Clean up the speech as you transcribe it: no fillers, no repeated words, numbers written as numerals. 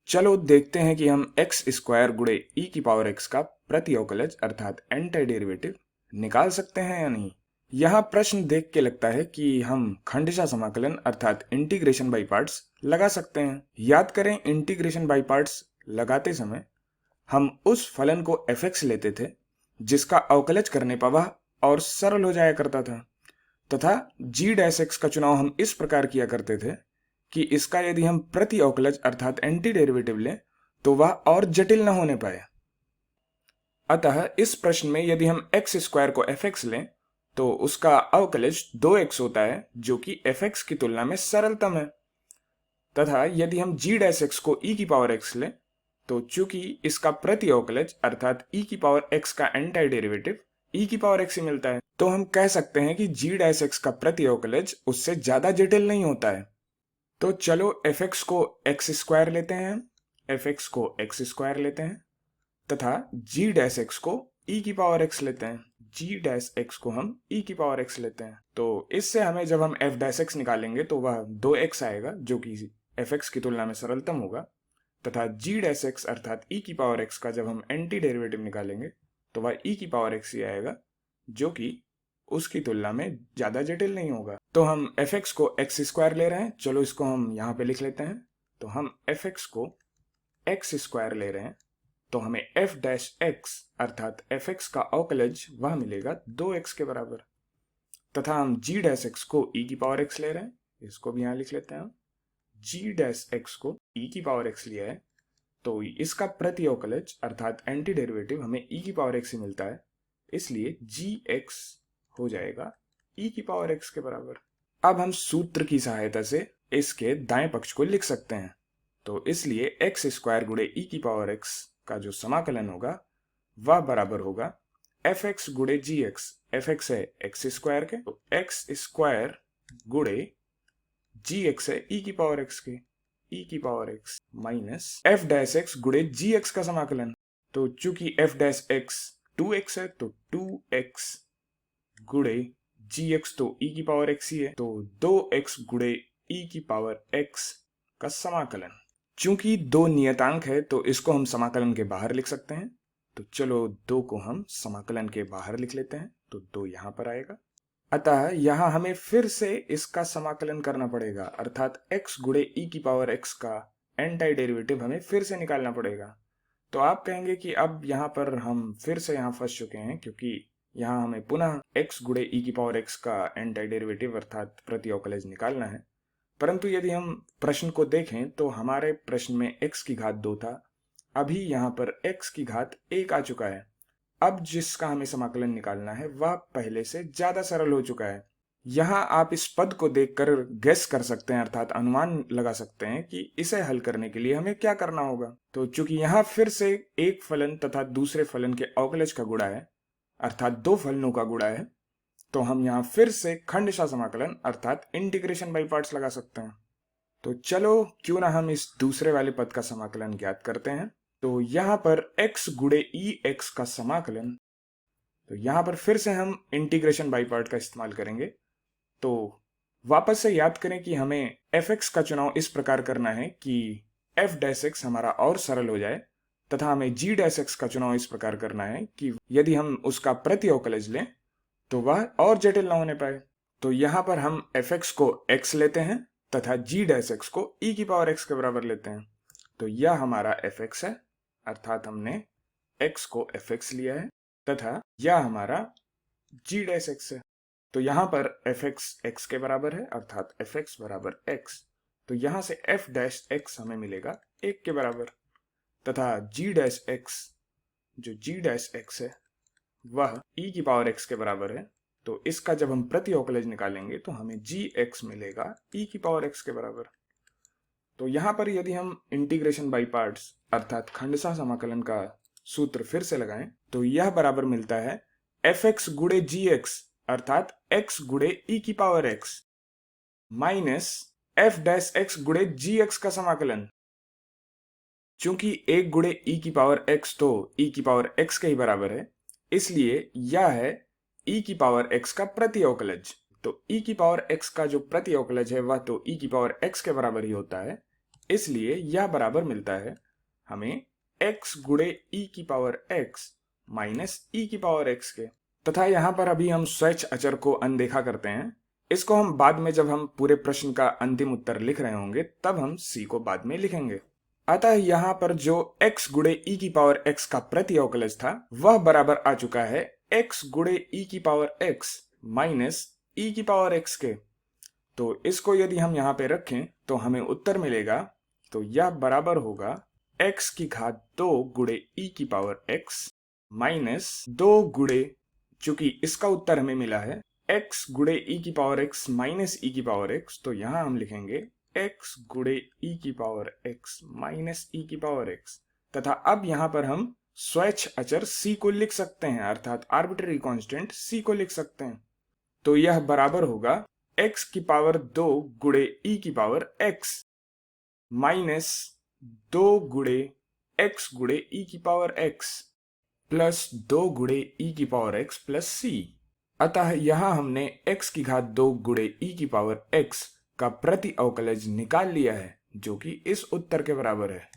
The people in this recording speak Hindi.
चलो देखते हैं कि हम एक्स स्क्वायर गुणे ई की पावर एक्स का प्रति अवकलज अर्थात एंटी डेरिवेटिव निकाल सकते हैं या नहीं। यहाँ प्रश्न देख के लगता है कि हम खंडशः समाकलन अर्थात इंटीग्रेशन बाय पार्ट्स लगा सकते हैं। याद करें, इंटीग्रेशन बाय पार्ट्स लगाते समय हम उस फलन को fx लेते थे जिसका अवकलज करने पर वह और सरल हो जाया करता था, तथा g डैश x का चुनाव हम इस प्रकार किया करते थे कि इसका यदि हम प्रति अवकलज अर्थात एंटी डेरिवेटिव लें तो वह और जटिल न होने पाए। अतः इस प्रश्न में यदि हम एक्स स्क्वायर को fx लें तो उसका अवकलज 2x होता है, जो कि fx की तुलना में सरलतम है। तथा यदि हम g डैश x को e की पावर x लें तो चूंकि इसका प्रति अवकलज अर्थात e की पावर x का एंटी डेरिवेटिव e की पावर x ही मिलता है, तो हम कह सकते हैं कि g डैश x का प्रति अवकलज उससे ज्यादा जटिल नहीं होता है। तो चलो fx को एक्स स्क्वायर लेते हैं, fx को एक्स स्क्वायर लेते हैं तथा g डैश x को e की पावर x लेते हैं, g डैश x को हम e की पावर x लेते हैं। तो इससे हमें जब हम f डैश x निकालेंगे तो वह 2x आएगा, जो कि fx की तुलना में सरलतम होगा। तथा g डैश x अर्थात e की पावर x का जब हम एंटी डेरिवेटिव निकालेंगे तो वह e की पावर x ही आएगा, जो कि उसकी तुलना में ज्यादा जटिल नहीं होगा। तो हम fx को एक्स स्क्वायर ले रहे हैं, चलो इसको हम यहाँ पे लिख लेते हैं। तो हम fx को एक्स स्क्वायर ले रहे हैं तो हमें f डैश x अर्थात fx का अवकलज वह मिलेगा 2x के बराबर। तथा हम g डैश x को e की पावर x ले रहे हैं, इसको भी यहाँ लिख लेते हैं। g डैश x को e की पावर x लिया है तो इसका प्रति अवकलज अर्थात एंटी डेरिवेटिव हमें e की पावर x ही मिलता है, इसलिए gx हो जाएगा e की पावर x के बराबर। अब हम सूत्र की सहायता से इसके दाएं पक्ष को लिख सकते हैं। तो इसलिए एक्स स्क्वायर गुणे ई की पावर एक्स का जो समाकलन होगा वह बराबर होगा एफ एक्स गुणे जी एक्स। एफ एक्स है एक्स स्क्वायर के, तो एक्स स्क्वायर गुणे जी एक्स है ई की पावर एक्स के, ई की power x minus F dash x गुणे जी एक्स का समाकलन। तो चूंकि एफ डैश एक्स 2x है तो 2x गुणे जी एक्स तो e की पावर x ही है, तो 2x गुणे e की पावर x का समाकलन। चूंकि दो नियतांक है तो इसको हम समाकलन के बाहर लिख सकते हैं। तो चलो 2 को हम समाकलन के बाहर लिख लेते हैं, तो 2 यहां पर आएगा। अतः यहां हमें फिर से इसका समाकलन करना पड़ेगा, अर्थात x गुणे e की पावर x का एंटी डेरिवेटिव हमें फिर से निकालना पड़ेगा। तो आप कहेंगे कि अब यहाँ पर हम फिर से यहाँ फंस चुके हैं, क्योंकि यहाँ हमें पुनः x गुणे e की पावर x का एंटी डेरिवेटिव अर्थात प्रति अवकलज निकालना है। परंतु यदि हम प्रश्न को देखें तो हमारे प्रश्न में x की घात 2 था, अभी यहाँ पर x की घात 1 आ चुका है। अब जिसका हमें समाकलन निकालना है वह पहले से ज्यादा सरल हो चुका है। यहाँ आप इस पद को देखकर गेस कर सकते हैं, अर्थात अनुमान लगा सकते हैं कि इसे हल करने के लिए हमें क्या करना होगा। तो चूंकि यहाँ फिर से एक फलन तथा दूसरे फलन के अवकलज का गुणा है, अर्थात दो फलनों का गुणा है, तो हम यहाँ फिर से खंडशः समाकलन अर्थात इंटीग्रेशन बाय पार्ट्स लगा सकते हैं। तो चलो क्यों ना हम इस दूसरे वाले पद का समाकलन ज्ञात करते हैं। तो यहाँ पर x गुणे ई एक्स का समाकलन, तो यहाँ पर फिर से हम इंटीग्रेशन बाय पार्ट का इस्तेमाल करेंगे। तो वापस से याद करें कि हमें fx का चुनाव इस प्रकार करना है कि f डैश x हमारा और सरल हो जाए, तथा हमें g डैश x का चुनाव इस प्रकार करना है कि यदि हम उसका प्रति अवकलज लें तो वह और जटिल न होने पाए। तो यहाँ पर हम fx को x लेते हैं तथा g डैश x को e की पावर x के बराबर लेते हैं। तो यह हमारा fx है, अर्थात हमने x को fx लिया है, तथा यह हमारा g डैश x है। तो यहाँ पर fx x के बराबर है, अर्थात fx बराबर x। तो यहाँ से f डैश x हमें मिलेगा 1 के बराबर, तथा g डैश x जो g डैश x है वह e की पावर x के बराबर है। तो इसका जब हम प्रति अवकलज निकालेंगे तो हमें gx मिलेगा e की पावर x के बराबर। तो यहाँ पर यदि हम इंटीग्रेशन बाय पार्ट्स अर्थात खंडशः समाकलन का सूत्र फिर से लगाएं तो यह बराबर मिलता है fx गुणे gx अर्थात x गुणे e की power x minus f dash x गुणे gx का समाकलन। चूंकि 1 गुणे e की पावर x तो e की पावर x के ही बराबर है, इसलिए यह है e की पावर x का प्रति अवकलज। तो e की पावर x का जो प्रति अवकलज है वह तो e की पावर x के बराबर ही होता है, इसलिए यह बराबर मिलता है हमें x गुणे e की पावर x माइनस e की पावर x के। तथा यहाँ पर अभी हम स्वैच अचर को अनदेखा करते हैं। इसको हम बाद में जब हम पूरे प्रश्न का अंतिम उत्तर लिख रहे होंगे तब हम c को बाद में लिखेंगे। अतः यहाँ पर जो x गुणे e की पावर x का प्रति अवकलज था वह बराबर आ चुका है x गुणे e की पावर x माइनस e की पावर x के। तो इसको यदि हम यहाँ पे रखें तो हमें उत्तर मिलेगा, तो यह बराबर होगा x की घात 2 गुणे e की पावर x माइनस 2 गुणे, चूंकि इसका उत्तर हमें मिला है x गुणे e की पावर x माइनस e की पावर x, तो यहाँ हम लिखेंगे x गुणे e की पावर x माइनस e की पावर x। तथा अब यहाँ पर हम स्वैच अचर c को लिख सकते हैं, अर्थात आर्बिट्रेरी कांस्टेंट c को लिख सकते हैं। तो यह बराबर होगा x की पावर 2 गुणे e की पावर x माइनस 2 गुणे x गुणे e की पावर x प्लस 2 गुणे e की पावर x प्लस c। अतः यहाँ हमने x की घात 2 गुणे e की पावर x का प्रति अवकलज निकाल लिया है, जो कि इस उत्तर के बराबर है।